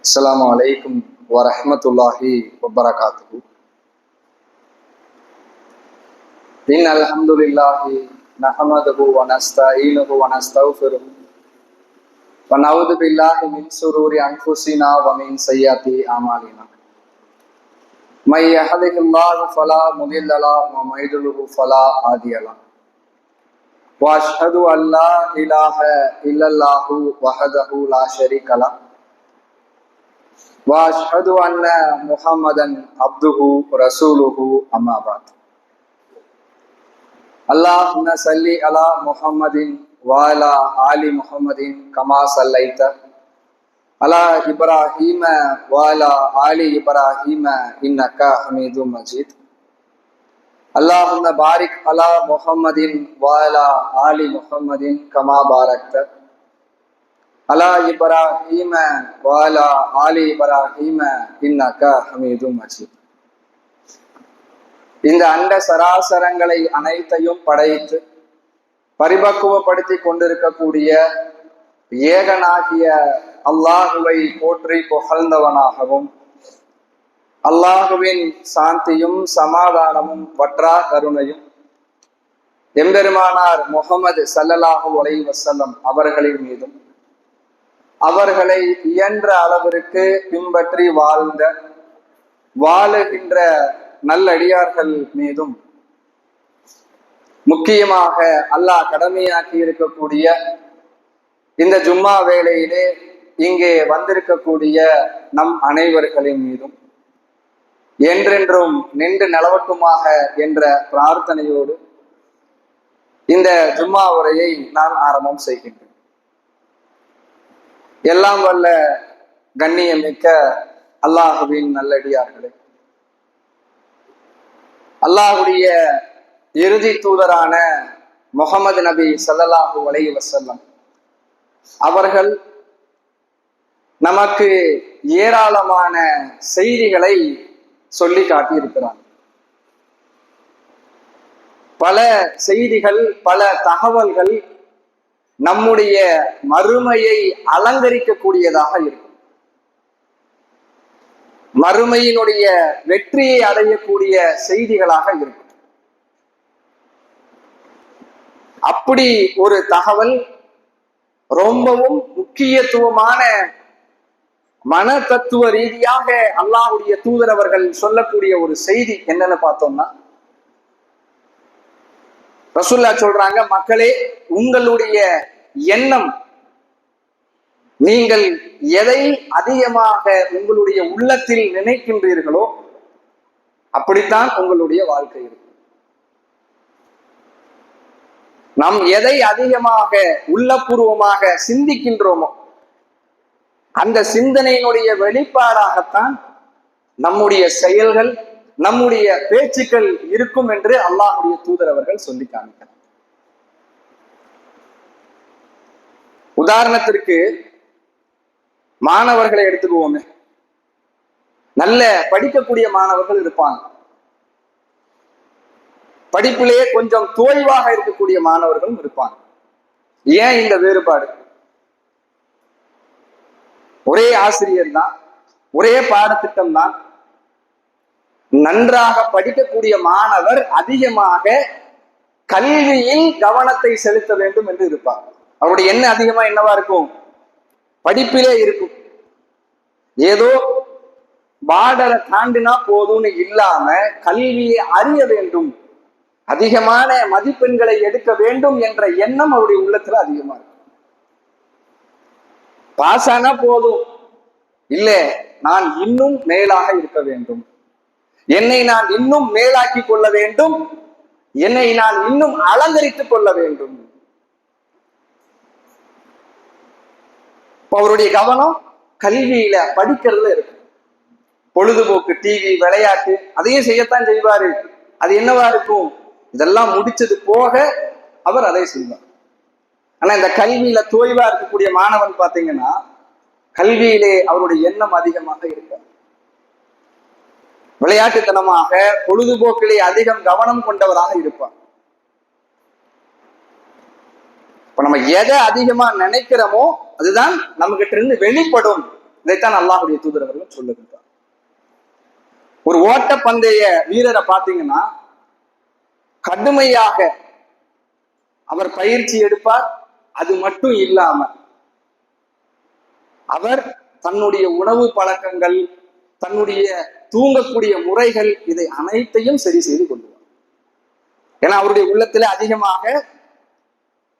அஸ்ஸலாமு அலைக்கும் வரஹ்மத்துல்லாஹி வபரகாத்துஹு. இன்னல் ஹம்துலில்லாஹி நஹ்மதுஹு வ நஸ்தஈனுஹு வ நஸ்தக்ஃபிருஹு வ நஊது பில்லாஹி மின் ஷுரூரி அன்ஃபுஸினா வ மின் ஸய்யிஆத்தி அமாலினா. மை யஹ்திஹில்லாஹு ஃபலா முதில்ல லஹு வ மை யுத்லில்ஹு ஃபலா ஹாதிய லஹு. வ அஷ்ஹது அல்லா இலாஹ இல்லல்லாஹு வஹ்தஹு லா ஷரீக லஹு واشهد ان محمدا عبده ورسوله اما بعد. اللهم صل على محمد وعلى ال محمد كما صليت على ابراهيم وعلى ال ابراهيم انك حميد مجيد. اللهم بارك على محمد وعلى ال محمد كما باركت அலா இப்ராஹீம வஅலா ஆலி இப்ராஹீம இன்னக ஹமீதும் மஜீத். இந்த அண்ட சராசரங்களை அனைத்தையும் படைத்து பரிபக்குவப்படுத்தி கொண்டிருக்கக்கூடிய ஏகனாகிய அல்லாஹுவை போற்றி புகழ்ந்தவனாகவும், அல்லாஹுவின் சாந்தியும் சமாதானமும் வற்றா கருணையும் எம்பெருமானார் முஹம்மது ஸல்லல்லாஹு அலைஹி வஸல்லம் அவர்களின் மீதும், அவர்களை இயன்ற அளவிற்கு பின்பற்றி வாழுகின்ற நல்லடியார்கள் மீதும், முக்கியமாக அல்லாஹ் கடமையாக்கி இருக்கக்கூடிய இந்த ஜும்மா வேளையிலே இங்கே வந்திருக்கக்கூடிய நம் அனைவர்களின் மீதும் என்றென்றும் நின்று நிலவட்டுமாக என்ற பிரார்த்தனையோடு இந்த ஜும்மா உரையை நான் ஆரம்பம் செய்கின்றேன். எல்லாம் வல்ல கண்ணியமிக்க அல்லாஹுவின் நல்லடியார்களே, அல்லாஹுடைய இறுதி தூதரான முஹம்மது நபி ஸல்லல்லாஹு அலைஹி வஸல்லம் அவர்கள் நமக்கு ஏராளமான செய்திகளை சொல்லி காட்டியிருக்கிறார். பல செய்திகள், பல தகவல்கள் நம்முடைய மறுமையை அலங்கரிக்கக்கூடியதாக இருக்கும். மறுமையினுடைய வெற்றியை அடையக்கூடிய செய்திகளாக இருக்கும். அப்படி ஒரு தகவல், ரொம்பவும் முக்கியத்துவமான மன தத்துவ ரீதியாக அல்லாஹ்வுடைய தூதர் அவர்கள் சொல்லக்கூடிய ஒரு செய்தி என்னன்னு பார்த்தோம்னா, ரசூலுல்லாஹ் சொல்றாங்க, மக்களே, உங்களுடைய எண்ணம், நீங்கள் எதை அதிகமாக உங்களுடைய உள்ளத்தில் நினைக்கின்றீர்களோ அப்படித்தான் உங்களுடைய வாழ்க்கை இருக்கும். நாம் எதை அதிகமாக உள்ளபூர்வமாக சிந்திக்கின்றோமோ அந்த சிந்தனையினுடைய வெளிப்பாடாகத்தான் நம்முடைய செயல்கள், நம்முடைய பேச்சுக்கள் இருக்கும் என்று அல்லாஹ்வுடைய தூதர் அவர்கள் சொல்லி காமிக்கிறார். உதாரணத்திற்கு மாணவர்களை எடுத்துக்குவோமே. நல்ல படிக்கக்கூடிய மாணவர்கள் இருப்பாங்க, படிப்பிலேயே கொஞ்சம் தோய்வாக இருக்கக்கூடிய மாணவர்களும் இருப்பாங்க. ஏன் இந்த வேறுபாடு? ஒரே ஆசிரியர் தான், ஒரே பாடத்திட்டம் தான். நன்றாக படிக்கக்கூடிய மாணவர் அதிகமாக கல்வியில் கவனத்தை செலுத்த வேண்டும் என்று இருப்பார். அவருடைய எண்ணம் அதிகமா என்னவா இருக்கும்? படிப்பிலே இருக்கும். ஏதோ பார்டரை தாண்டினா போதும்னு இல்லாம கல்வியை அறிய வேண்டும், அதிகமான மதிப்பெண்களை எடுக்க வேண்டும் என்ற எண்ணம் அவருடைய உள்ளத்துல அதிகமா இருக்கும். பாஸ் ஆனா போதும், இல்ல நான் இன்னும் மேலாக இருக்க வேண்டும், என்னை நான் இன்னும் மேலாக்கி கொள்ள வேண்டும், என்னை நான் இன்னும் அலங்கரித்துக் கொள்ள வேண்டும். அவருடைய கவனம் கல்வியில, படிக்கிறதுல இருக்கு. பொழுதுபோக்கு, டிவி, விளையாட்டு அதையும் செய்யத்தான் செய்வாரு. அது என்னவா இருக்கும்? இதெல்லாம் முடிச்சது போக அவர் அதை செய்வார். ஆனா இந்த கல்வியில தோய்வா இருக்கக்கூடிய மாணவன் பாத்தீங்கன்னா கல்வியிலே அவருடைய எண்ணம் அதிகமாக இருக்கார். விளையாட்டுத்தனமாக, பொழுதுபோக்கிலே அதிகம் கவனம் கொண்டவராக இருப்பார். இப்ப நம்ம எதை அதிகமா நினைக்கிறோமோ அதுதான் நம்ம கிட்ட இருந்து வெளிப்படும். இதைத்தான் அல்லாஹ்வுடைய தூதர் அவர்கள் சொல்லுகின்றார். ஒரு ஓட்ட பந்தய வீரரை பார்த்தீங்கன்னா கடுமையாக அவர் பயிற்சி எடுப்பார். அது மட்டும் இல்லாம அவர் தன்னுடைய உணவு பழக்கங்கள், தன்னுடைய தூங்கக்கூடிய முறைகள், இதை அனைத்தையும் சரி செய்து கொள்வார். ஏன்னா அவருடைய உள்ளத்துல அதிகமாக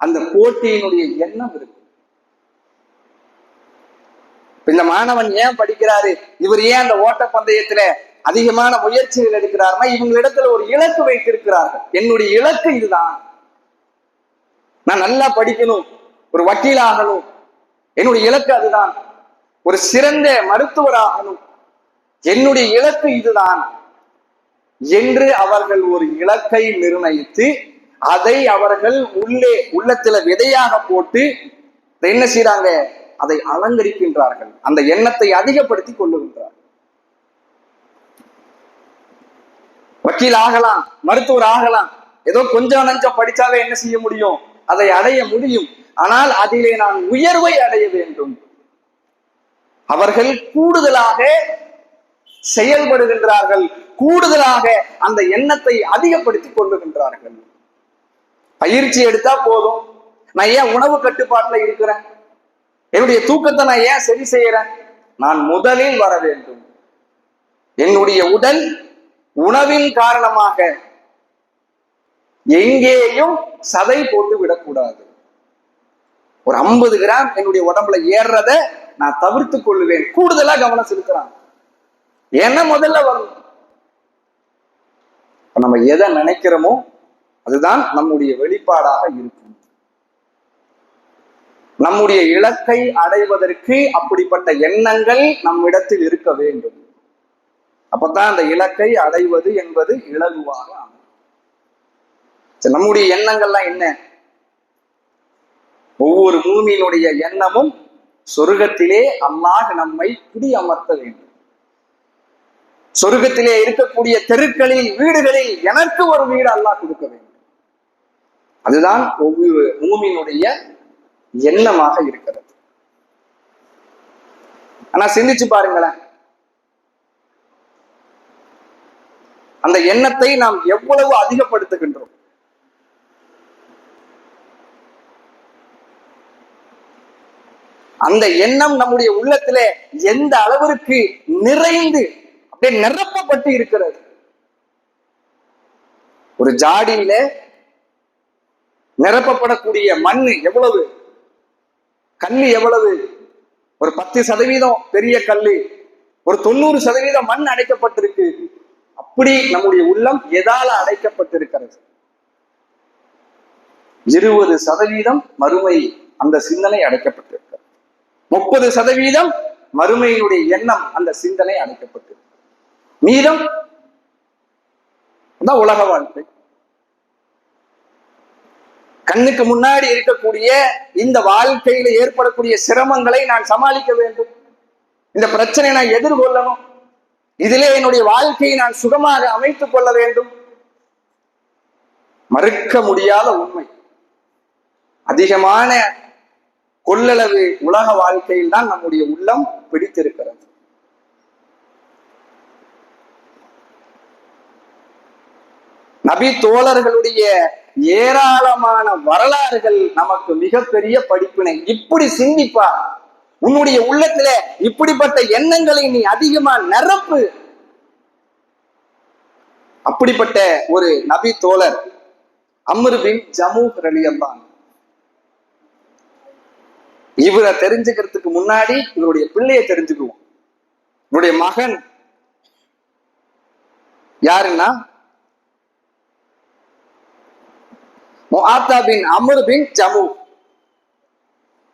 அந்த போட்டியினுடைய எண்ணம் இருக்கு. இந்த மாணவன் ஏன் படிக்கிறாரு, இவர் ஏன் அந்த ஓட்ட பந்தயத்துல அதிகமான முயற்சிகள் எடுக்கிறார்னா இவங்களிடத்துல ஒரு இலக்கு வைத்திருக்கிறார்கள். என்னுடைய இலக்கு இதுதான், நான் நல்லா படிக்கணும், ஒரு வக்கீல் ஆகணும், என்னுடைய இலக்கு அதுதான், ஒரு சிறந்த மருத்துவர் ஆகணும், என்னுடைய இலக்கு இதுதான் என்று அவர்கள் ஒரு இலக்கை நிர்ணயித்து அதை அவர்கள் உள்ளத்துல விதையாக போட்டு என்ன செய்யறாங்க, அதை அலங்கரிக்கின்றார்கள், அந்த எண்ணத்தை அதிகப்படுத்தி கொள்ளுகின்றார். வக்கீல் ஆகலாம், மருத்துவர் ஆகலாம், ஏதோ கொஞ்சம் நஞ்சம் படிச்சாவே என்ன செய்ய முடியும், அதை அடைய முடியும். ஆனால் அதிலே நான் உயர்வை அடைய வேண்டும். அவர்கள் கூடுதலாக செயல்படுகின்றார்கள், கூடுதலாக அந்த எண்ணத்தை அதிகப்படுத்தி கொள்ளுகின்றார்கள். பயிற்சி எடுத்தா போதும், நான் ஏன் உணவு கட்டுப்பாட்டுல இருக்கிறேன், என்னுடைய தூக்கத்தை நான் ஏன் சரி செய்யறேன், நான் முதலில் வர வேண்டும். என்னுடைய உடல் உணவின் காரணமாக எங்கேயும் சதை போட்டு விடக்கூடாது. ஒரு 50 கிராம் என்னுடைய உடம்புல ஏறத நான் தவிர்த்து கொள்ளுவேன், கூடுதலா கவனம் செலுத்துறான். ஏன்னா முதல்ல வரும். நம்ம எதை நினைக்கிறோமோ அதுதான் நம்முடைய வெளிப்பாடாக இருக்கும். நம்முடைய இலக்கை அடைவதற்கு அப்படிப்பட்ட எண்ணங்கள் நம்மிடத்தில் இருக்க வேண்டும். அப்பதான் அந்த இலக்கை அடைவது என்பது இலகுவாக அமையும். நம்முடைய எண்ணங்கள்லாம் என்ன? ஒவ்வொரு மூமியினுடைய எண்ணமும் சொர்க்கத்திலே அல்லாஹ் நம்மை குடியமர்த்த வேண்டும். சொர்க்கத்திலே இருக்கக்கூடிய தெருக்களில், வீடுகளில் எனக்கு ஒரு வீடு அல்லாஹ் கொடுக்க வேண்டும். அதுதான் ஒவ்வொரு மூமியினுடைய எண்ணமாக இருக்கிறது. ஆனா சிந்திச்சு பாருங்களேன், அந்த எண்ணத்தை நாம் எவ்வளவு அதிகப்படுத்துகின்றோம். அந்த எண்ணம் நம்முடைய உள்ளத்திலே எந்த அளவிற்கு நிறைந்து அப்படியே நிரப்பப்பட்டு இருக்கிறது. ஒரு ஜாடியில நிரப்பப்படக்கூடிய மண் எவ்வளவு, கல்லு எவ்வளவு, ஒரு 10% பெரிய கல்லு, ஒரு 90% மண் அடைக்கப்பட்டிருக்கு. அப்படி நம்முடைய உள்ளம் எதால அடைக்கப்பட்டிருக்கிறது? 20% மறுமை அந்த சிந்தனை அடைக்கப்பட்டிருக்கிறது. 30% மறுமையினுடைய எண்ணம் அந்த சிந்தனை அடைக்கப்பட்டிருக்கு. மீதம் தான் உலக வாழ்க்கை. கண்ணுக்கு முன்னாடி இருக்கக்கூடிய இந்த வாழ்க்கையில ஏற்படக்கூடிய சிரமங்களை நான் சமாளிக்க வேண்டும், இந்த பிரச்சனையை நான் எதிர்கொள்ளணும், இதிலே என்னுடைய வாழ்க்கையை நான் சுகமாக அமைத்துக் கொள்ள வேண்டும். மறுக்க முடியாத உண்மை, அதிகமான கொள்ளளவு உலக வாழ்க்கையில் தான் நம்முடைய உள்ளம் பிடித்திருக்கிறது. நபி தோழர்களுடைய ஏராளமான வரலாறுகள் நமக்கு மிகப்பெரிய படிப்பினை. இப்படி சிந்திப்பா, உன்னுடைய உள்ளத்துல இப்படிப்பட்ட எண்ணங்களை நீ அதிகமா நிரப்பு. அப்படிப்பட்ட ஒரு நபி தோழர் அம்ர் பின் ஜமூஹ் ரலியல்லாஹு அன்ஹு. இவரை தெரிஞ்சுக்கிறதுக்கு முன்னாடி இவருடைய பிள்ளையை தெரிஞ்சுக்குவோம். இவருடைய மகன் யாருன்னா முஆத்தா பின் அம்ர் பின் ஜமூஹ்.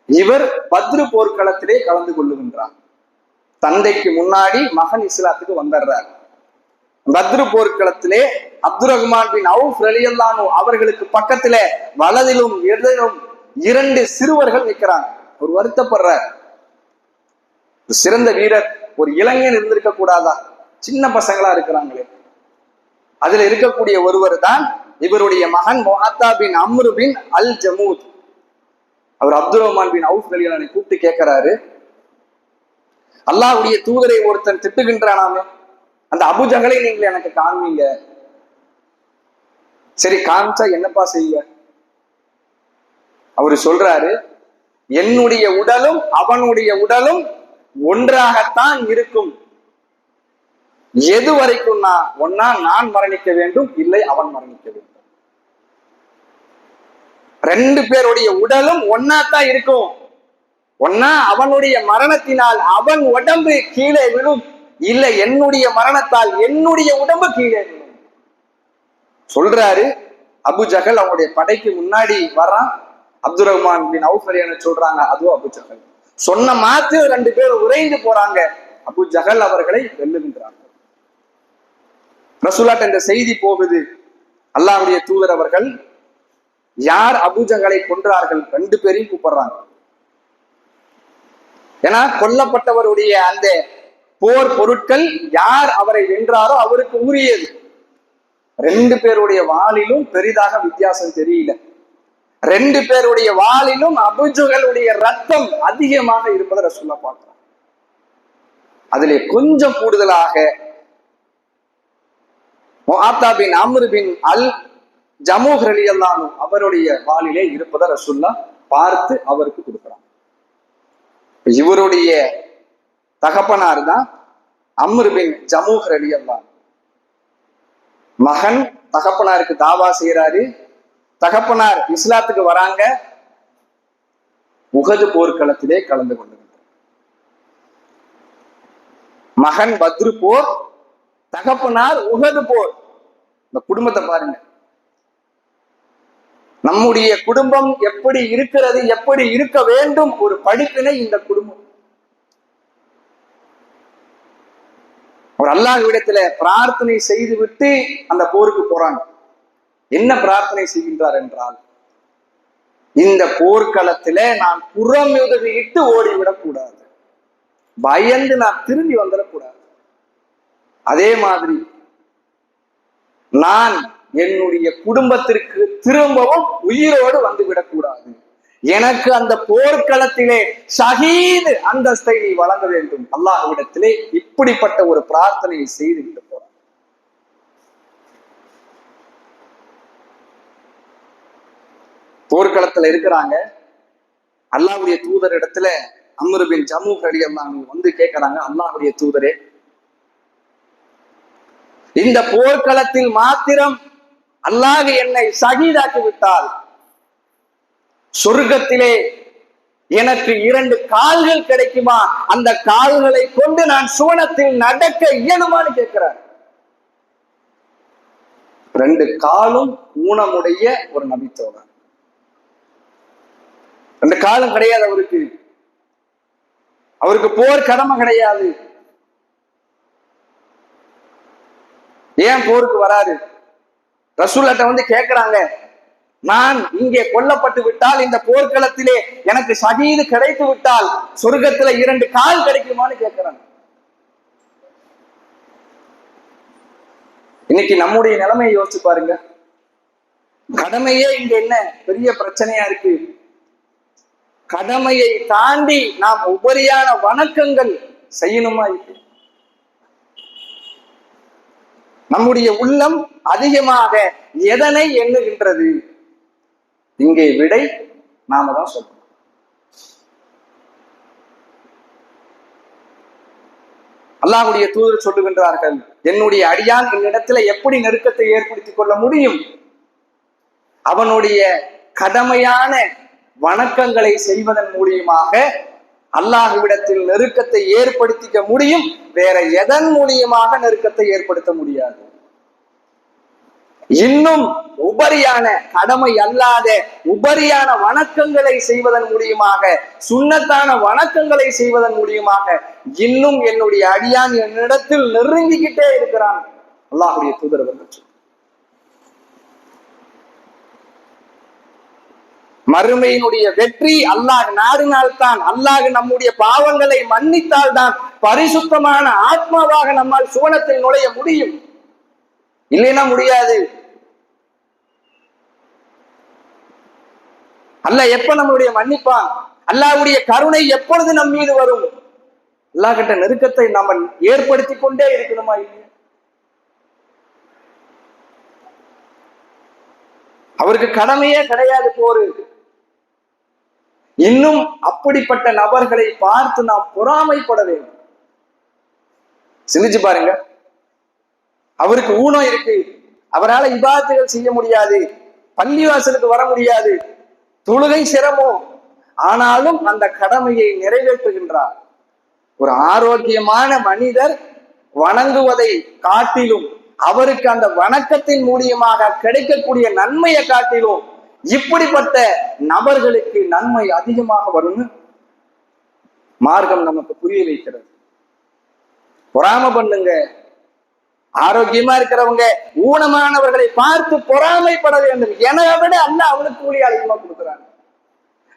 இவர் பத்ரு போர்க்களத்திலே கலந்து கொள்ளுகின்றார். தந்தைக்கு முன்னாடி மகன் இஸ்லாத்துக்கு வந்துடுறார். பத்ரு போர்க்களத்திலே அப்துர் ரஹ்மான் பின் அவுஃப் ரலியல்லாஹு அன்ஹு அவர்களுக்கு பக்கத்திலே வலதிலும் இடதிலும் 2 சிறுவர்கள் நிற்கிறாங்க. ஒரு வருத்தப்படுறார், சிறந்த வீரர் ஒரு இளைஞன் இருந்திருக்க கூடாதா, சின்ன பசங்களா இருக்கிறாங்களே. அதுல இருக்கக்கூடிய ஒருவர் தான் இவருடைய மகன் முஆத்தா பின் அம்ர் பின் அல் ஜமூத். அவர் அப்துர் ரஹ்மான் பின் அவுஃப் ரலியல்லாஹு அன்ஹு கூப்பிட்டு கேட்கிறாரு, அல்லாஹ்வுடைய தூதரை ஒருத்தன் திட்டுகின்றானாமே, அந்த அபூஜஹலை நீங்கள் எனக்கு காண்பீங்க. சரி, காமிச்சா என்னப்பா செய்ய? அவரு சொல்றாரு, என்னுடைய உடலும் அவனுடைய உடலும் ஒன்றாகத்தான் இருக்கும். எது வரைக்கும்? ஒன்னா நான் மரணிக்க வேண்டும், இல்லை அவன் மரணிக்க வேண்டும். ரெண்டு பேருடைய உடலும் ஒன்னாத்தான் இருக்கும். ஒன்னா அவனுடைய மரணத்தினால் அவன் உடம்பு கீழே விழும், இல்லை என்னுடைய மரணத்தால் என்னுடைய உடம்பு கீழே விழும். சொல்றாரு. அபூஜஹல் அவனுடைய படைக்கு முன்னாடி வர்றான். அப்துல் ரஹ்மான் பின் அவுஃப் சொல்றாங்க, அதுவும் அபூஜஹல். சொன்ன மாத்திரம் ரெண்டு பேர் உறைந்து போறாங்க. அபூஜஹல் அவர்களை வெல்லுகின்றார்கள். ரசூலுல்லாஹ் இந்த செய்தி போகுது. அல்லாஹ்வுடைய தூதர் அவர்கள் யார் அபூஜஹலை கொன்றார்கள் ரெண்டு பேரையும் கூப்பிடுறாங்க. ஏன்னா கொல்லப்பட்டவருடைய அந்த போர் பொருட்கள் யார் அவரை வென்றாரோ அவருக்கு உரியது. ரெண்டு பேருடைய வாளிலும் பெரிதாக வித்தியாசம் தெரியல. ரெண்டு பேருடைய வாளிலும் அபூஜஹலுடைய ரத்தம் அதிகமாக இருப்பதை ரசூலுல்லாஹ் பார்க்கிறார். அதிலே கொஞ்சம் கூடுதலாக முஆத்தா பின் அம்ர் பின் அல் ஜமூஹ் ரலியல்லாஹு அன்ஹு அவருடைய வாளிலே இருப்பதை ரசூலுல்லாஹ் பார்த்து அவருக்கு கொடுக்கிறார். இவருடைய தகப்பனார் தான் அம்ர் பின் ஜமூஹ் ரலியல்லாஹு அன்ஹு. மகன் தகப்பனாருக்கு தாவா செய்யறாரு. தகப்பனார் இஸ்லாத்துக்கு வராங்க. உஹது போர்க்களத்திலே கலந்து கொண்டிருந்தார். மகன் பத்ரு போர், தகப்பனார் உஹது போர். இந்த குடும்பத்தை பாருங்க. நம்முடைய குடும்பம் எப்படி இருக்கிறது, எப்படி இருக்க வேண்டும், ஒரு படிப்பினை இந்த குடும்பம். ஒரு அல்லாஹ்விடத்துல பிரார்த்தனை செய்து விட்டு அந்த போருக்கு போறாங்க. என்ன பிரார்த்தனை செய்கின்றார் என்றால், இந்த போர்க்களத்தில நான் புறமுதுகிட்டு ஓடிவிடக் கூடாது, பயந்து நான் திரும்பி வந்துடக்கூடாது. அதே மாதிரி நான் என்னுடைய குடும்பத்திற்கு திரும்பவும் உயிரோடு வந்துவிடக் கூடாது. எனக்கு அந்த போர்க்களத்திலே ஷஹீத் அந்தஸ்தை நீ வழங்க வேண்டும். அல்லாஹ்விடத்திலே இப்படிப்பட்ட ஒரு பிரார்த்தனையை செய்து விட்டு போறார். போர்க்களத்துல இருக்கிறாங்க. அல்லாஹ்வுடைய தூதர் இடத்துல அம்ர் பின் ஜமூஹ் ரலியல்லாஹு அன்ஹு வந்து கேட்கிறாங்க, அல்லாஹ்வுடைய தூதரே, இந்த போர்க்களத்தில் மாத்திரம் அல்லாஹ் என்னை ஷஹீதாக்கி விட்டால் சொர்க்கத்திலே எனக்கு 2 கால்கள் கிடைக்குமா? அந்த கால்களை கொண்டு நான் சுவனத்தில் நடக்க இயலுமான்னு கேட்கிறார். 2 காலும் ஊனமுடைய ஒரு நபித்தோழர். 2 காலும் கிடையாது அவருக்கு. அவருக்கு போர் கடமை கிடையாது. ஏன் போருக்கு வராது? ரசூலுல்லாஹ் வந்து கேட்கிறாங்க, நான் இங்கே கொல்லப்பட்டு விட்டால், இந்த போர்க்களத்திலே எனக்கு ஷஹீது கிடைத்து விட்டால் சொர்க்கத்துல 2 கால் கிடைக்குமான்னு கேட்கிறாங்க. இன்னைக்கு நம்முடைய நிலைமையை யோசிச்சு பாருங்க. கடமையே இங்க என்ன பெரிய பிரச்சனையா இருக்கு? கடமையை தாண்டி நாம் உபரியான வணக்கங்கள் செய்யணுமா? இருக்கு. நம்முடைய உள்ளம் அதிகமாக எதனை எண்ணுகின்றது? இங்கே விடை நாம தான் சொல்லணும். அல்லாஹ்வுடைய தூதர் சொல்லுகின்றார்கள், என்னுடைய அடியான் என்னிடத்துல எப்படி நெருக்கத்தை ஏற்படுத்திக் கொள்ள முடியும்? அவனுடைய கடமையான வணக்கங்களை செய்வதன் மூலியமாக அல்லாஹ்விடத்தில் நெருக்கத்தை ஏற்படுத்திக்க முடியும். வேற எதன் மூலியமாக நெருக்கத்தை ஏற்படுத்த முடியாது. இன்னும் உபரியான கடமை அல்லாத உபரியான வணக்கங்களை செய்வதன் மூலியமாக, சுன்னத்தான வணக்கங்களை செய்வதன் மூலியமாக இன்னும் என்னுடைய அடியான் என்னிடத்தில் நெருங்கிக்கிட்டே இருக்கிறான். அல்லாஹ்வுடைய தூதர் அவர்கள் மறுமையினுடைய வெற்றி அல்லாஹ் நாடினால்தான், அல்லாஹ் நம்முடைய பாவங்களை மன்னித்தால் தான் பரிசுத்தமான ஆத்மாவாக நம்மால் சுவனத்தில் நுழைய முடியும். இல்லைன்னா முடியாது. அல்லாஹ் எப்ப நம்மளுடைய மன்னிப்பான்? அல்லாஹ்வுடைய கருணை எப்பொழுது நம் மீது வரும்? அல்லாஹ் கிட்ட நெருக்கத்தை நம்ம ஏற்படுத்தி கொண்டே இருக்கணுமா இல்லையா? அவருக்கு கடமையே கிடையாது போரு. இன்னும் அப்படிப்பட்ட நபர்களை பார்த்து நாம் பொறாமைப்பட வேண்டும். சிந்திச்சு பாருங்க, அவருக்கு ஊனம் இருக்கு, அவரால் இபாதத்துகள் செய்ய முடியாது, பள்ளிவாசலுக்கு வர முடியாது, தொழுகை சிரமம், ஆனாலும் அந்த கடமையை நிறைவேற்றுகின்றார். ஒரு ஆரோக்கியமான மனிதர் வணங்குவதை காட்டிலும் அவருக்கு அந்த வணக்கத்தின் மூலியமாக கிடைக்கக்கூடிய நன்மையை காட்டிலும் இப்படிப்பட்ட நபர்களுக்கு நன்மை அதிகமாக வரும்னு மார்க்கம் நமக்கு புரிய வைக்கிறது. பொறாமை பண்ணுங்க. ஆரோக்கியமா இருக்கிறவங்க ஊனமானவர்களை பார்த்து பொறாமைப்பட வேண்டும். என்னை விட அல்லாஹ் அவனுக்கு கூலி அதிகமா கொடுக்குறாங்க.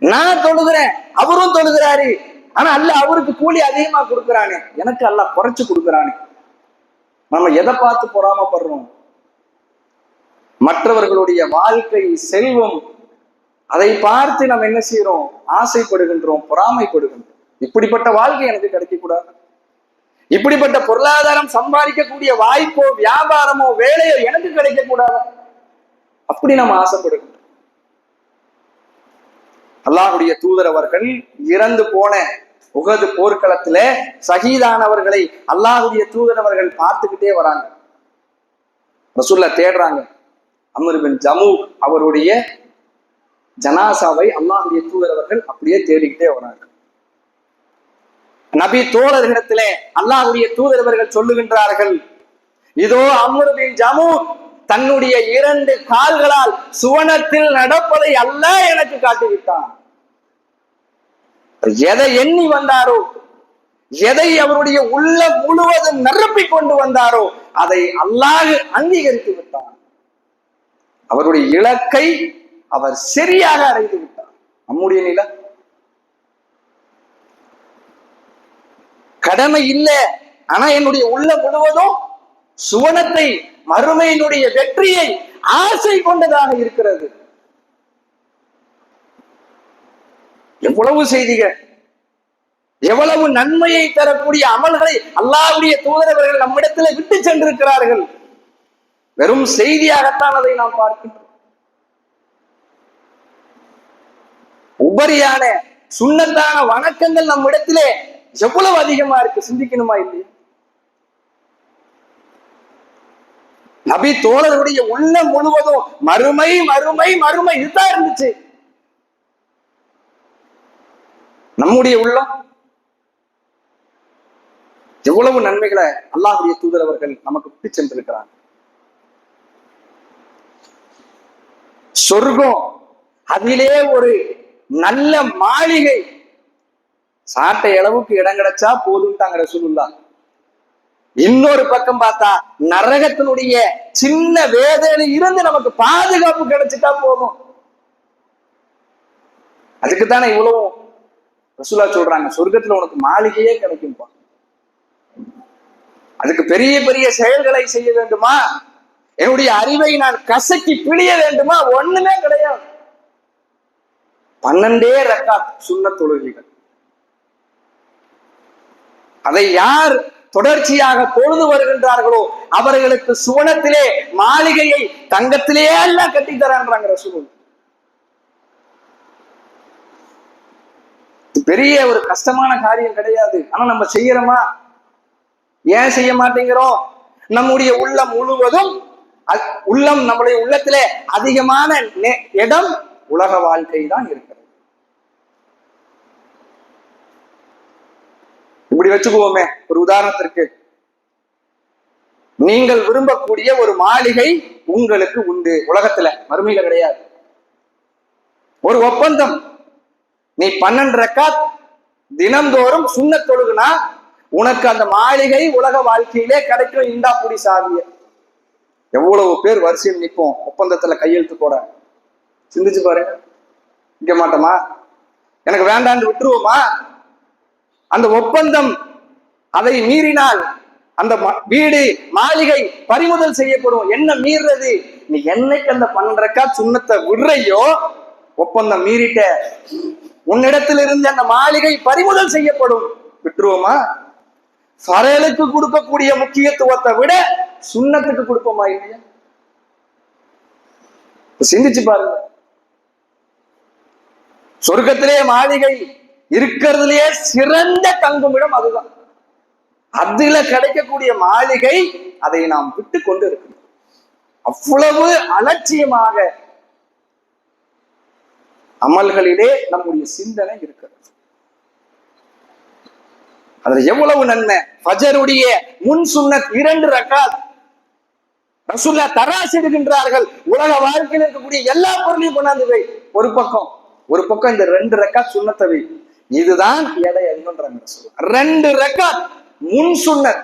நான் தொழுகிறேன், அவரும் தொழுகிறாரு, ஆனா அல்லாஹ் அவருக்கு கூலி அதிகமா கொடுக்குறானே, எனக்கு அல்லாஹ் குறைச்சு கொடுக்குறானே. நம்ம எதை பார்த்து பொறாமைப்படுறோம்? மற்றவர்களுடைய வாழ்க்கை, செல்வம், அதை பார்த்து நம்ம என்ன செய்யறோம்? ஆசைப்படுகின்றோம், பொறாமைப்படுகின்றோம். இப்படிப்பட்ட வாழ்க்கை எனக்கு கிடைக்க கூடாது, இப்படிப்பட்ட பொருளாதாரம் சம்பாதிக்கக்கூடிய வாய்ப்போ வியாபாரமோ வேலையோ எனக்கு கிடைக்க கூடாது, அப்படி நம்ம ஆசைப்படுகின்றோம். அல்லாஹ்வுடைய தூதர் அவர்கள் இறந்து போன உஹது போர்க்களத்துல ஷஹீதானவர்களை அல்லாஹ்வுடைய தூதர் அவர்கள் பார்த்துக்கிட்டே வராங்க. ரசூலுல்லாஹ் தேடுறாங்க. அம்ர் பின் ஜமூ அவருடைய ஜனாசாவை அல்லாஹ்வுடைய தூதர் அவர்கள் அப்படியே தேடிக்கிட்டே வராங்க. நபி தோழர்களிடத்திலே அல்லாஹ்வுடைய தூதர் அவர்கள் சொல்லுகின்றார்கள், இதோ அம்ர் பின் ஜமூ தன்னுடைய 2 கால்களால் சுவனத்தில் நடப்பதை அல்லாஹ் எனக்கு காட்டிவிட்டான். எதை எண்ணி வந்தாரோ, எதை அவருடைய உள்ள முழுவதும் நிரப்பிக் கொண்டு வந்தாரோ அதை அல்லாஹ் அங்கீகரித்து விட்டான். அவருடைய இலக்கை அவர் சரியாக அடைந்து விட்டார். நம்முடைய நிலை கடமை இல்லை, ஆனா என்னுடைய உள்ள முழுவதும் சுவனத்தை, மறுமையினுடைய வெற்றியை ஆசை கொண்டதாக இருக்கிறது. எவ்வளவு செய்திகள், எவ்வளவு நன்மையை தரக்கூடிய அமல்களை அல்லாஹ்வுடைய தூதரவர்கள் நம்மிடத்தில் விட்டு சென்றிருக்கிறார்கள். வெறும் செய்தியாகத்தான் அதை நாம் பார்க்கின்றோம். உபரியான சுன்னத்தான வணக்கங்கள் நம் இடத்திலே எவ்வளவு அதிகமா இருக்கு, சிந்திக்கணுமா இல்லையா? நபி தோழருடைய உள்ளம் முழுவதும் மறுமை மறுமை மறுமை இதுதான் இருந்துச்சு. நம்முடைய உள்ளம் எவ்வளவு நன்மைகளை அல்லாஹ்வுடைய தூதர் அவர்கள் நமக்கு விட்டு சென்றிருக்கிறார். சொர்க்கம், அதிலே ஒரு நல்ல மாளிகை, சாட்டை அளவுக்கு இடம் கிடைச்சா போதும்ட்டாங்க ரசூலுல்லாஹ். இன்னொரு பக்கம் பார்த்தா நரகத்தினுடைய சின்ன வேதனை இருந்து நமக்கு பாதுகாப்பு கிடைச்சிட்டா போதும். அதுக்குத்தானே இவ்வளவு ரசூலுல்லாஹ் சொல்றாங்க, சொர்க்கத்துல உனக்கு மாளிகையே கிடைக்கும்பா. அதுக்கு பெரிய பெரிய செயல்களை செய்ய வேண்டுமா? என்னுடைய அறிவை நான் கசக்கி பிழிய வேண்டுமா? ஒண்ணுமே கிடையாது. 12 ரக்காத் சுன்னத் தொழுகைகள். அதை யார் தொடர்ச்சியாக தொழுது வருகின்றார்களோ அவர்களுக்கு சுவனத்திலே மாளிகையை தங்கத்திலே எல்லாம் கட்டி தரான்றாங்க ரசூலுல்லாஹ். பெரிய ஒரு கஷ்டமான காரியம் கிடையாது. ஆனா நம்ம செய்யறோமா? ஏன் செய்ய மாட்டேங்கிறோம்? நம்முடைய உள்ளம் முழுவதும், நம்முடைய உள்ளத்திலே அதிகமான இடம் உலக வாழ்க்கை தான் இருக்கிறது. இப்படி வச்சுக்குவோமே, ஒரு உதாரணத்திற்கு, நீங்கள் விரும்பக்கூடிய ஒரு மாளிகை உங்களுக்கு உண்டு உலகத்துல, மறுமையில கிடையாது. ஒரு ஒப்பந்தம், நீ 12 ரக்காத் தினந்தோறும் சுன்னத் தொழுகுனா உனக்கு அந்த மாளிகை உலக வாழ்க்கையிலே கிடைக்கும். இந்தா புடி சாவிய. எவ்வளவு பேர் வரிசையில் நிற்போம் ஒப்பந்தத்துல கையெழுத்து போட. சிந்திச்சு பாருங்க. நிக்க மாட்டோமா? எனக்கு வேண்டான்னு விட்டுருவோமா? அந்த ஒப்பந்தம் அதை மீறினால் அந்த வீடு, மாளிகை பறிமுதல் செய்யப்படும். என்ன மீறது? நீ என்னைக்கு அந்த 12 ரக்காத் சுன்னத்தை விடுறையோ ஒப்பந்தம் மீறிட்ட, உன்னிடத்தில் இருந்து அந்த மாளிகை பறிமுதல் செய்யப்படும். விட்டுருவோமா? ஃபரலுக்கு கொடுக்கக்கூடிய முக்கியத்துவத்தை விட சுன்னத்துக்கு கொடுப்போமா இல்லையா? சிந்திச்சு பாருங்க. சொர்க்கத்திலே மாளிகை இருக்கிறதுலயே சிறந்த தங்குமிடம் அதுதான். அதுல கிடைக்கக்கூடிய மாளிகை அதை நாம் விட்டு கொண்டு இருக்கிறோம். அவ்வளவு அலட்சியமாக அமல்களிலே நம்முடைய சிந்தனை இருக்கிறது. அதுல எவ்வளவு நன்மை. ஃபஜருடைய முன் சுன்னத் 2 ரக்காத் ரசூலுல்லாஹ் தராசிடுகின்றார்கள். உலக வாழ்க்கையில் இருக்கக்கூடிய எல்லா பொருளையும் கொண்டாந்து வை ஒரு பக்கம் இந்த 2 ரக்காத் சுன்னத்தை வை. இதுதான் எடை அதிகம்ன்றாங்க ரசூலுல்லாஹ். 2 ரக்காத் முன் சுன்னத்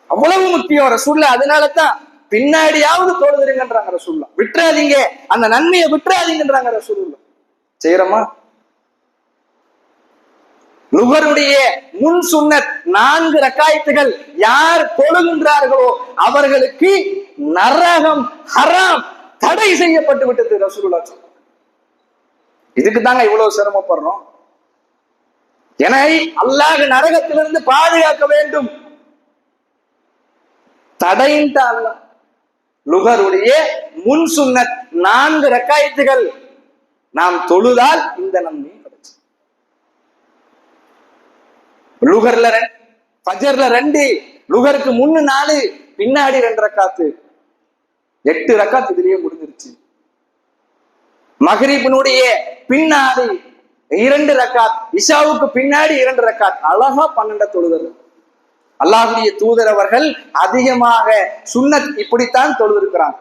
அவ்வளவு முக்கியம் ரசூலுல்லாஹ். அதனாலதான் பின்னாடியாவது தொழுதுருங்கன்றாங்க ரசூலுல்லாஹ். விட்டுறாதீங்க, அந்த நன்மையை விட்டுறாதீங்கன்றாங்க ரசூலுல்லாஹ். செய்யறோமா? லுகருடைய முன் சுன்னத் 4 ரக்காயத்துகள் யார் தொழுகின்றார்களோ அவர்களுக்கு நரகம் ஹராம் தடை செய்யப்பட்டு விட்டது ரசூலுல்லாஹ். இதுக்கு தாங்க இவ்வளவு சிரமப்படுறோம். என அல்லாஹ் நரகத்திலிருந்து பாதுகாக்க வேண்டும். தடையின்ட்டு அல்லாஹ் லுகருடைய முன் சுன்னத் 4 ரக்காயத்துகள் நாம் தொழுதால் இந்த நன்மை கிடைச்சு. லுகர்ல ஃபஜர்ல 2, லுகருக்கு முன்னு 4, பின்னாடி 2 ரக்காத்து, 8 ரக்காத் இதுலயே முடிஞ்சிருச்சு. மக்ரிபினுடைய பின்னாடி 2 ரக்காத், இஷாவுக்கு பின்னாடி 2 ரக்காத், அழகா 12 தொழுதல். அல்லாஹ்வுடைய தூதர் அவர்கள் அதிகமாக சுன்னத் இப்படித்தான் தொழுதிருக்கிறாங்க.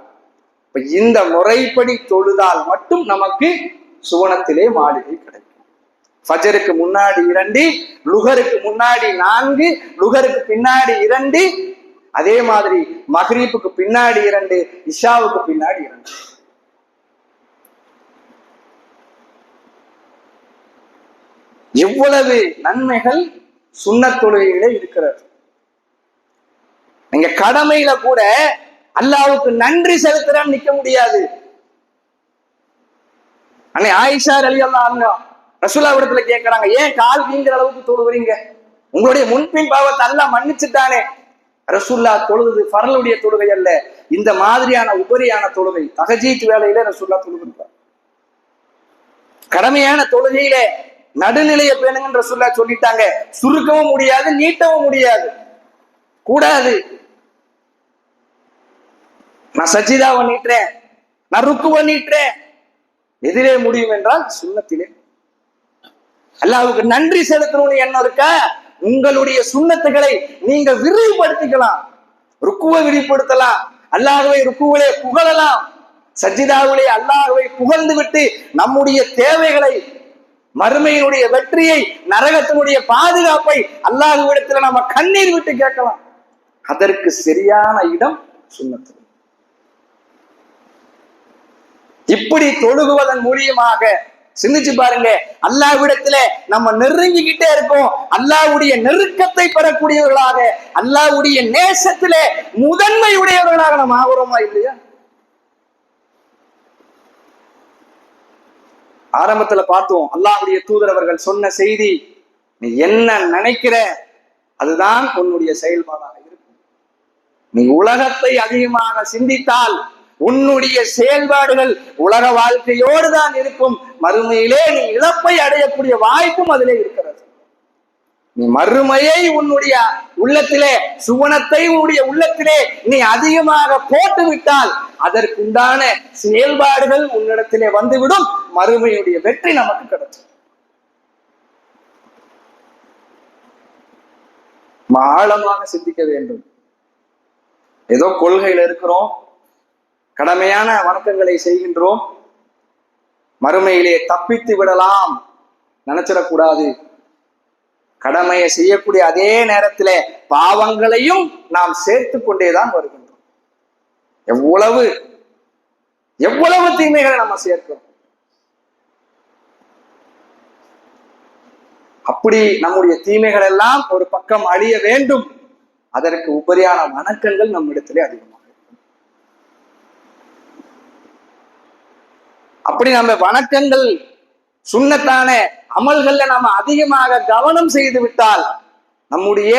இந்த முறைப்படி தொழுதால் மட்டும் நமக்கு சுவனத்திலே மாளிகை கிடைக்கும். ஃபஜருக்கு முன்னாடி 2, லுகருக்கு முன்னாடி 4, லுகருக்கு பின்னாடி 2, அதே மாதிரி மக்ரிபுக்கு பின்னாடி 2, இஷாவுக்கு பின்னாடி 2. எவ்வளவு நன்மைகள் சுன்னத் தொழுகையிலே இருக்கிறது. நீங்க கடமையில கூட அல்லாஹ்வுக்கு நன்றி செலுத்துறான்னு நிக்க முடியாது. அன்னை ஆயிஷா ரலியல்லாஹு அன்ஹா ரசூலுல்லாஹ் இடத்துல கேட்கறாங்க, ஏன் கால் வீங்குற அளவுக்கு தொழுகிறீங்க? உங்களுடைய முன்பின் பாவத்தை அல்லாஹ் மன்னிச்சுட்டானே. ரசூலுல்லாஹ் தொழுது ஃபர்லுடைய தொழுகை அல்ல, இந்த மாதிரியான உபரியான தொழுகை தஹஜ்ஜுத் வேளையில ரசூலுல்லாஹ் தொழுகிறார். கடமையான தொழுகையில நடுநிலையை பேணுங்கன்னு ரசூலுல்லாஹ் சொல்லிட்டாங்க. சுருக்கவும் முடியாது, நீட்டவும் முடியாது, கூடாது. நான் சஜிதாவை நீட்டுறேன், நான் ருக்குவை நீட்டுறேன், எதிரே முடியும் என்றால் சுன்னத்திலே. அல்லாஹ்வுக்கு நன்றி செலுத்தணும்னு எண்ணம் இருக்கா, உங்களுடைய சுன்னத்துகளை நீங்க விரிவுபடுத்திக்கலாம். ருக்குவை விரிவுபடுத்தலாம், அல்லாஹ்வை ருக்குவிலே புகழலாம், சஜிதாவிலே அல்லாஹ்வை புகழ்ந்து விட்டு நம்முடைய தேவைகளை, மறுமையினுடைய வெற்றியை, நரகத்தினுடைய பாதுகாப்பை அல்லாஹ்விடத்துல நம்ம கண்ணீர் விட்டு கேட்கலாம். அதற்கு சரியான இடம் சுன்னத்து. இப்படி தொழுகுவதன் மூலியமாக சிந்திச்சு பாருங்க, அல்லாஹ்விடத்துல நம்ம நெருங்கிக்கிட்டே இருக்கோம். அல்லாஹ்வுடைய நெருக்கத்தை பெறக்கூடியவர்களாக, அல்லாஹ்வுடைய நேசத்திலே முதன்மை உடையவர்களாக நம்ம ஆகிறோமா இல்லையா? ஆரம்பத்துல பார்த்தோம், அல்லாஹ்வுடைய தூதர் அவர்கள் சொன்ன செய்தி, நீ என்ன நினைக்கிற அதுதான் உன்னுடைய செயல்பாடாக இருக்கும். நீ உலகத்தை அதிகமாக சிந்தித்தால் உன்னுடைய செயல்பாடுகள் உலக வாழ்க்கையோடு தான் இருக்கும். மறுமையிலே நீ இழப்பை அடையக்கூடிய வாய்ப்பும் அதிலே இருக்கிறது. நீ மறுமையை உன்னுடைய உள்ளத்திலே, சுவனத்தை உன்னுடைய உள்ளத்திலே நீ அதிகமாக போட்டு விட்டால் அதற்குண்டான செயல்பாடுகள் உன்னிடத்திலே வந்துவிடும். மறுமையுடைய வெற்றி நமக்கு கிடைக்கும். ஆழமாக சிந்திக்க வேண்டும். ஏதோ கொள்கையில இருக்கிறோம், கடமையான வணக்கங்களை செய்கின்றோம், மறுமையிலே தப்பித்து விடலாம் நினைச்சிடக்கூடாது. கடமையை செய்யக்கூடிய அதே நேரத்திலே பாவங்களையும் நாம் சேர்த்து கொண்டேதான் வருகின்றோம். எவ்வளவு தீமைகளை நம்ம சேர்க்கிறோம். அப்படி நம்முடைய தீமைகள் எல்லாம் ஒரு பக்கம் அழிய வேண்டும். அதற்கு உபரியான வணக்கங்கள் நம்மிடத்திலே அதிகமாக. அப்படி நம்ம வணக்கங்கள், சுன்னத்தான அமல்கள்ல நாம அதிகமாக கவனம் செய்து விட்டால் நம்முடைய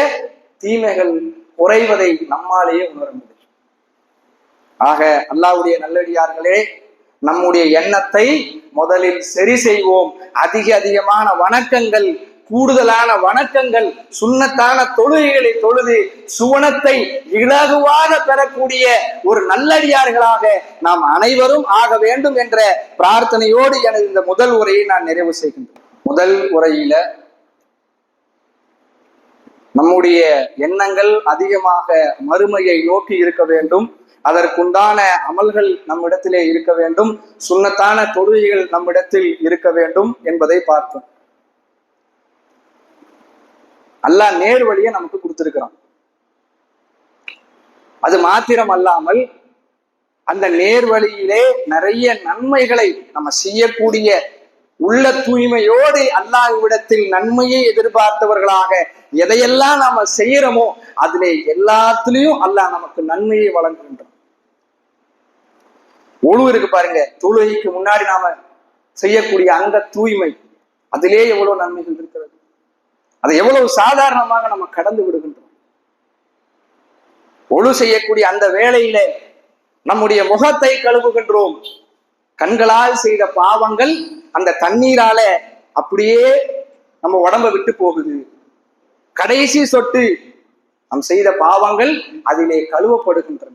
தீமைகள் குறைவதை நம்மாலேயே உணர முடியும். ஆக அல்லாஹ்வுடைய நல்லடியார்களே, நம்முடைய எண்ணத்தை முதலில் சரி செய்வோம். அதிகமான வணக்கங்கள், கூடுதலான வணக்கங்கள், சுன்னத்தான தொழுகைகளை தொழுது சுவனத்தை இலகுவாக பெறக்கூடிய ஒரு நல்லடியார்களாக நாம் அனைவரும் ஆக வேண்டும் என்ற பிரார்த்தனையோடு எனது இந்த முதல் உரையை நான் நிறைவு செய்கின்றேன். முதல் உரையில நம்முடைய எண்ணங்கள் அதிகமாக மறுமையை நோக்கி இருக்க வேண்டும், அதற்குண்டான அமல்கள் நம்மிடத்திலே இருக்க வேண்டும், சுன்னத்தான தொழுகைகள் நம்மிடத்தில் இருக்க வேண்டும் என்பதை பார்த்தோம். அல்லாஹ் நேர் வழியை நமக்கு கொடுத்திருக்கிறான். அது மாத்திரம் அல்லாமல் அந்த நேர் வழியிலே நிறைய நன்மைகளை நம்ம செய்யக்கூடிய உள்ள தூய்மையோடு அல்லாஹ்விடத்தில் நன்மையை எதிர்பார்த்தவர்களாக எதையெல்லாம் நாம செய்யறோமோ அதிலே எல்லாத்திலையும் அல்லாஹ் நமக்கு நன்மையை வழங்குகின்றான். ஒழு இருக்கு பாருங்க, தொழுகைக்கு முன்னாடி நாம செய்யக்கூடிய அங்க தூய்மை, அதிலே எவ்வளவு நன்மைகள் இருக்கிறது. அதை எவ்வளவு சாதாரணமாக நம்ம கடந்து விடுகின்றோம். ஒழு செய்யக்கூடிய அந்த வேளையில நம்முடைய முகத்தை கழுவுகின்றோம். கண்களால் செய்த பாவங்கள் அந்த தண்ணீரால அப்படியே நம்ம உடம்ப விட்டு போகுது. கடைசி சொட்டு நாம் செய்த பாவங்கள் அதிலே கழுவப்படுகின்றன.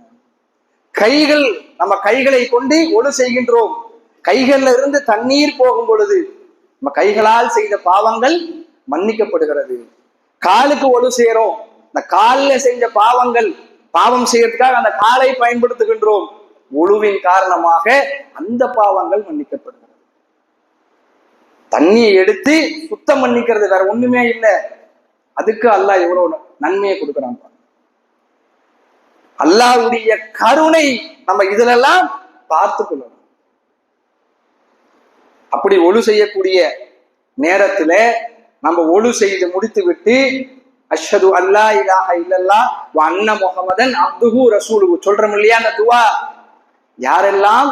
கைகள், நம்ம கைகளை கொண்டு ஒழு செய்கின்றோம். கைகள்ல இருந்து தண்ணீர் போகும் பொழுது நம்ம கைகளால் செய்த பாவங்கள் மன்னிக்கப்படுகிறது. காலுக்கு ஒழு செய்யறோம், இந்த காலில் செஞ்ச பாவம் செய்யறதுக்காக அந்த காலை பயன்படுத்துகின்றோம். ஒழுவின் காரணமாக அந்த பாவங்கள் மன்னிக்கப்படுகிறது. தண்ணியை எடுத்து சுத்தம் மன்னிக்கிறது, வேற ஒண்ணுமே இல்லை. அதுக்கு அல்லாஹ் எவ்வளவு நன்மையை கொடுக்கிறான். அல்லாஹ்வுடைய கருணை நம்ம இதிலெல்லாம் பார்த்து கொள்ளணும். அப்படி ஒழு செய்யக்கூடிய நேரத்துல நம்ம ஒழு செய்து முடித்து விட்டு அஷ்ஹது அல்லா இலாஹ இல்லல்லாஹ் வ அன்ன முஹம்மதன் அப்துஹு ரசூலுஹு சொல்றோம் இல்லையா, அந்த துவா யாரெல்லாம்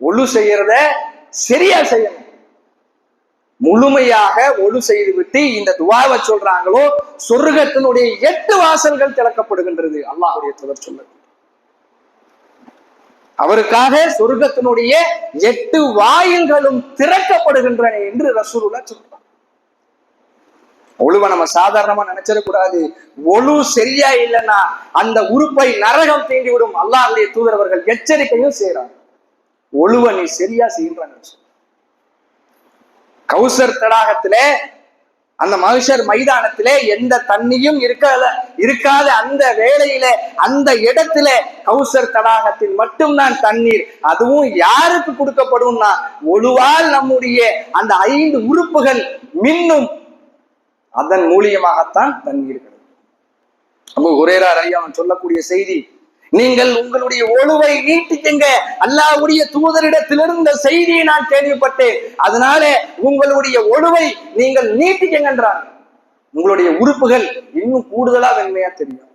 ஒழு செய்யறத சரியா செய்யணும், முழுமையாக ஒழு செய்து விட்டு இந்த துவாவை சொல்றாங்களோ சொர்க்கத்தினுடைய 8 வாசல்கள் திறக்கப்படுகின்றது. அல்லாஹ்வுடைய தூதர் சொல்லுது, அவருக்காக சொர்க்கத்தினுடைய 8 வாயில்களும் திறக்கப்படுகின்றன என்று ரசூலுல்லாஹ் சொல்றாங்க. ஒழுவை நம்ம சாதாரணமா நினைச்சிடக்கூடாது. ஒழு சரியா இல்லைன்னா அந்த உறுப்பை நரகம் தீண்டி விடும். அல்லாஹ்வுடைய தூதர் அவர்கள் எச்சரிக்கையும் செய்யறாங்க. ஒழுவை நீ சரியா செய்யறாங்க. கௌசர் தடாகத்திலே, அந்த மஹ்ஷர் மைதானத்திலே எந்த தண்ணியும் இருக்காத அந்த வேளையில அந்த இடத்துல கௌசர் தடாகத்தில் மட்டும்தான் தண்ணீர். அதுவும் யாருக்கு கொடுக்கப்படும்னா ஒழுவால் நம்முடைய அந்த 5 உறுப்புகள் மின்னும், அதன் மூலியமாகத்தான் தண்ணீர் கிடைக்கும். அபூ ஹுரைரா ரலியல்லாஹு அன்ஹு சொல்லக்கூடிய செய்தி, நீங்கள் உங்களுடைய ஒழுவை நீட்டிக்கங்க, அல்லாஹ்வுடைய தூதரிடத்திலிருந்த செய்தியை நான் கேள்விப்பட்டேன், அதனால உங்களுடைய ஒழுவை நீங்கள் நீட்டிக்கங்கன்றார். உங்களுடைய உறுப்புகள் இன்னும் கூடுதலா வெண்மையா தெரியும்.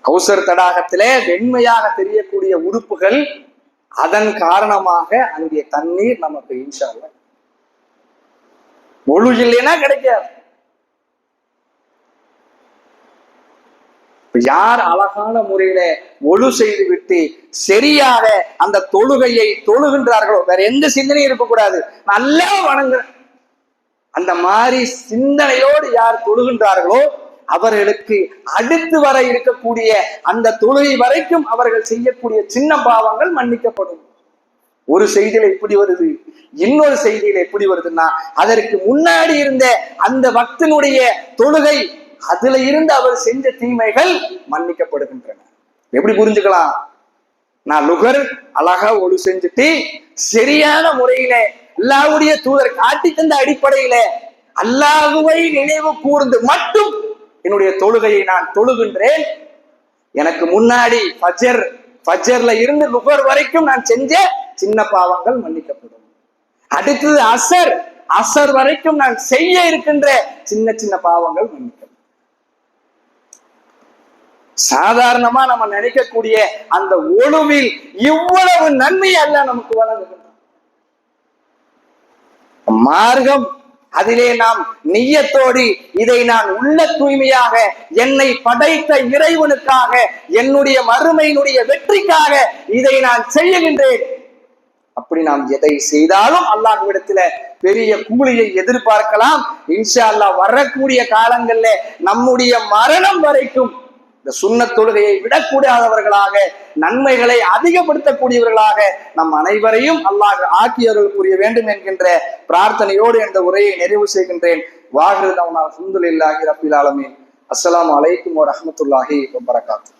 கௌசர் தடாகத்திலே வெண்மையாக தெரியக்கூடிய உறுப்புகள், அதன் காரணமாக அங்கே தண்ணீர் நமக்கு இன்ஷா அல்லாஹ். ஒழு இல்லைன்னா கிடைக்காது. யார் அழகான முறையில ஒழு செய்து விட்டு சரியாக அந்த தொழுகையை தொழுகின்றார்களோ, வேற எந்த சிந்தனையும் இருக்கக்கூடாது, நல்லா வணங்குறேன் அந்த மாதிரி சிந்தனையோடு யார் தொழுகின்றார்களோ அவர்களுக்கு அடுத்து வர இருக்கக்கூடிய அந்த தொழுகை வரைக்கும் அவர்கள் செய்யக்கூடிய சின்ன பாவங்கள் மன்னிக்கப்படும். ஒரு செய்தியில இப்படி வருது, இன்னொரு செய்தியில எப்படி வருதுன்னா அதற்கு முன்னாடி இருந்த அந்த வக்தினுடைய தொழுகை, அதுல இருந்து அவர் செஞ்ச தீமைகள் மன்னிக்கப்படுகின்றன. எப்படி புரிஞ்சுக்கலாம்? நான் லுகர் அழகா ஒழு செஞ்சுட்டு சரியான முறையில அல்லாஹ்வுடைய தூதர் காட்டி தந்த அடிப்படையில அல்லாஹ்வை நினைவு கூர்ந்து மட்டும் என்னுடைய தொழுகையை நான் தொழுகின்றேன். எனக்கு முன்னாடி ஃபஜ்ர்ல இருந்து லுகர் வரைக்கும் நான் செஞ்ச சின்ன பாவங்கள் மன்னிக்கப்படும். அடுத்தது அசர் வரைக்கும் நான் செய்ய இருக்கின்ற சின்ன சின்ன பாவங்கள் மன்னிக்கப்படும். சாதாரணமா நம்ம நினைக்கக்கூடிய அந்த ஒழுவில் இவ்வளவு நன்மை அல்ல நமக்கு வழங்குகின்ற மார்க்கம். அதிலே நாம் நிய்யத்தோடு இதை நான் உள்ள தூய்மையாக என்னை படைத்த இறைவனுக்காக என்னுடைய மறுமையினுடைய வெற்றிக்காக இதை நான் செய்கின்றேன். அப்படி நாம் எதை செய்தாலும் அல்லாஹ்விடத்துல பெரிய கூலியை எதிர்பார்க்கலாம். இன்ஷா அல்லாஹ் வரக்கூடிய காலங்கள்ல நம்முடைய மரணம் வரைக்கும் இந்த சுன்னத் தொழுகையை விடக்கூடாதவர்களாக, நன்மைகளை அதிகப்படுத்தக்கூடியவர்களாக நம் அனைவரையும் அல்லாஹ் ஆக்கியவர்கள் புரிய வேண்டும் என்கின்ற பிரார்த்தனையோடு இந்த உரையை நிறைவு செய்கின்றேன். வாஹிரு தஅவானா அல்ஹம்துலில்லாஹி ரப்பில் ஆலமீன். அஸ்ஸலாமு அலைக்கும் வரஹ்மத்துல்லாஹி வபரகாத்துஹு.